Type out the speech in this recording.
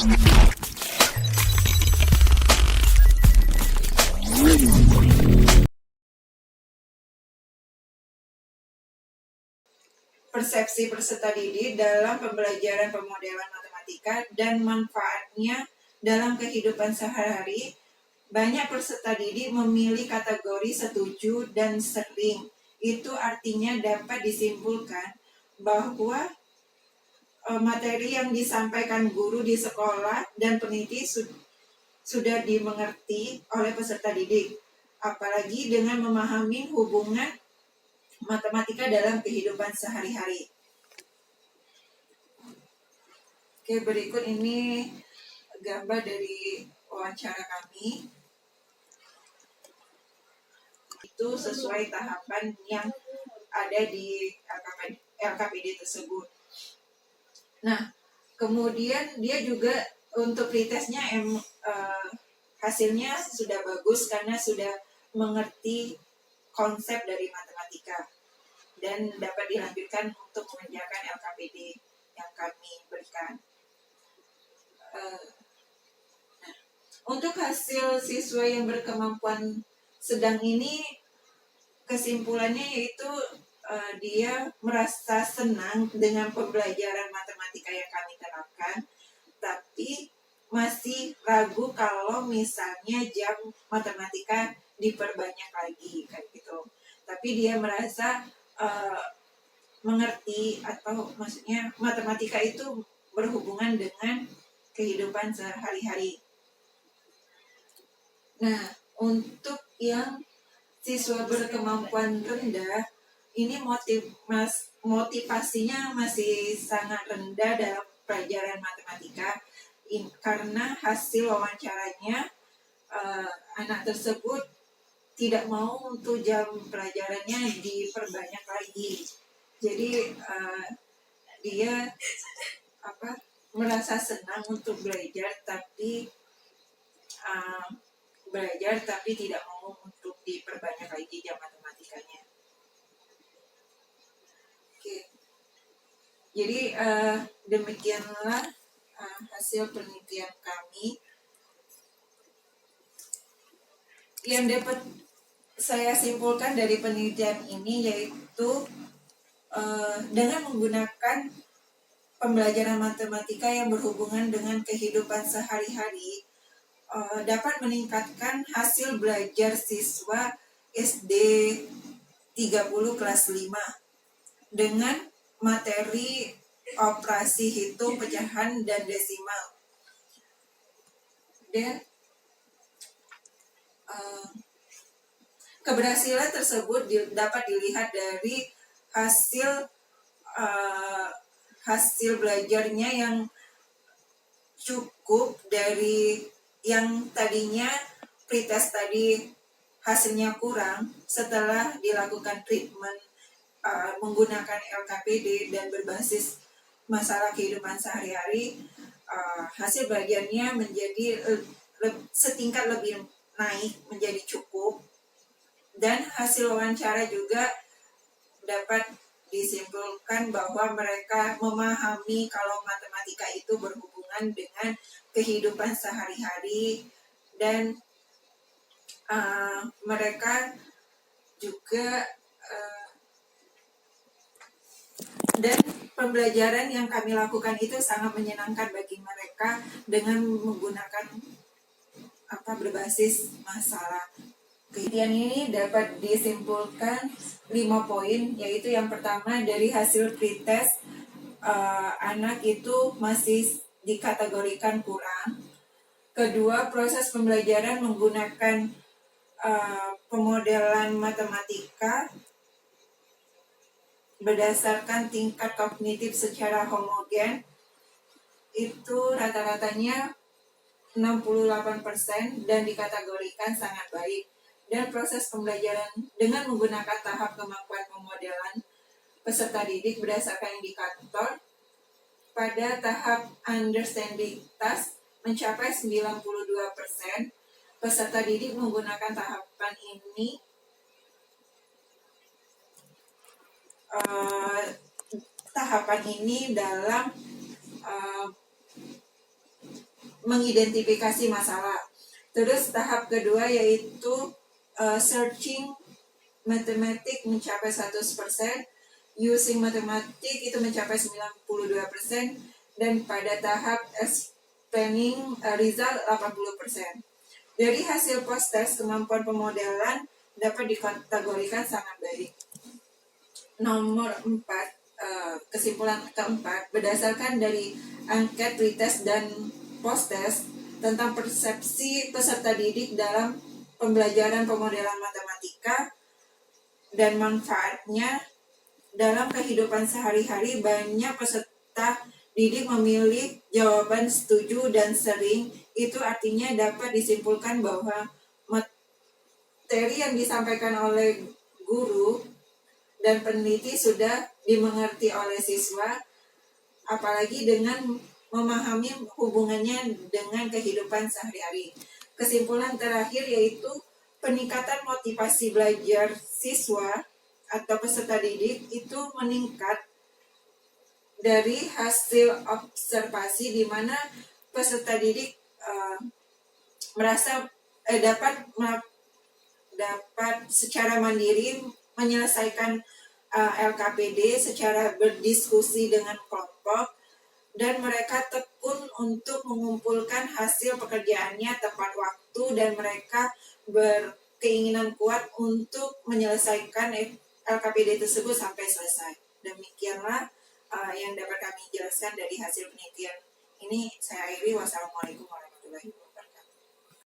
Persepsi peserta didik dalam pembelajaran pemodelan matematika dan manfaatnya dalam kehidupan sehari-hari. Banyak peserta didik memilih kategori setuju dan sering. Itu artinya dapat disimpulkan bahwa materi yang disampaikan guru di sekolah dan peneliti sudah dimengerti oleh peserta didik, apalagi dengan memahami hubungan matematika dalam kehidupan sehari-hari. Oke, berikut ini gambar dari wawancara kami. Itu sesuai tahapan yang ada di LKPD tersebut. Nah, kemudian dia juga untuk pretestnya hasilnya sudah bagus karena sudah mengerti konsep dari matematika dan dapat dilanjutkan untuk mengerjakan LKPD yang kami berikan. Untuk hasil siswa yang berkemampuan sedang ini, kesimpulannya yaitu dia merasa senang dengan pembelajaran matematika yang kami terapkan, tapi masih ragu kalau misalnya jam matematika diperbanyak lagi kayak gitu. Tapi dia merasa mengerti, atau maksudnya matematika itu berhubungan dengan kehidupan sehari-hari. Nah, untuk yang siswa berkemampuan rendah, ini motivasinya masih sangat rendah dalam pelajaran matematika karena hasil wawancaranya anak tersebut tidak mau untuk jam pelajarannya diperbanyak lagi. Jadi dia merasa senang untuk belajar, tapi tidak mau untuk diperbanyak lagi jam matematikanya. Oke. Jadi demikianlah hasil penelitian kami. Yang dapat saya simpulkan dari penelitian ini yaitu dengan menggunakan pembelajaran matematika yang berhubungan dengan kehidupan sehari-hari, dapat meningkatkan hasil belajar siswa SD 30 kelas 5 dengan materi operasi hitung, pecahan, dan desimal. Dan keberhasilan tersebut dapat dilihat dari hasil belajarnya yang cukup dari yang tadinya pretest tadi hasilnya kurang. Setelah dilakukan treatment menggunakan LKPD dan berbasis masalah kehidupan sehari-hari, hasil belajarnya menjadi setingkat lebih naik, menjadi cukup, dan hasil wawancara juga dapat disimpulkan bahwa mereka memahami kalau matematika itu berhubungan dengan kehidupan sehari-hari, dan mereka juga dan pembelajaran yang kami lakukan itu sangat menyenangkan bagi mereka dengan menggunakan berbasis masalah. Penelitian ini dapat disimpulkan 5 poin, yaitu yang pertama dari hasil pretest anak itu masih dikategorikan kurang. Kedua, proses pembelajaran menggunakan pemodelan matematika berdasarkan tingkat kognitif secara homogen itu rata-ratanya 68% dan dikategorikan sangat baik. Dan proses pembelajaran dengan menggunakan tahap kemampuan pemodelan peserta didik berdasarkan indikator pada tahap understanding task mencapai 92%. Peserta didik menggunakan tahapan ini dalam mengidentifikasi masalah. Terus tahap kedua yaitu searching matematik mencapai 100%, using matematik itu mencapai 92%, dan pada tahap explaining result 80%. Dari hasil post-test, kemampuan pemodelan dapat dikategorikan sangat baik. Nomor 4, kesimpulan keempat, berdasarkan dari angket pretest dan post-test tentang persepsi peserta didik dalam pembelajaran pemodelan matematika dan manfaatnya dalam kehidupan sehari-hari, banyak peserta didik memilih jawaban setuju dan sering. Itu artinya dapat disimpulkan bahwa materi yang disampaikan oleh guru dan peneliti sudah dimengerti oleh siswa, apalagi dengan memahami hubungannya dengan kehidupan sehari-hari. Kesimpulan terakhir yaitu peningkatan motivasi belajar siswa atau peserta didik itu meningkat dari hasil observasi, di mana peserta didik merasa dapat secara mandiri menyelesaikan LKPD secara berdiskusi dengan kelompok, dan mereka tekun untuk mengumpulkan hasil pekerjaannya tepat waktu, dan mereka berkeinginan kuat untuk menyelesaikan LKPD tersebut sampai selesai. Demikianlah yang dapat kami jelaskan dari hasil penelitian ini. Saya akhiri. Wassalamualaikum warahmatullahi wabarakatuh.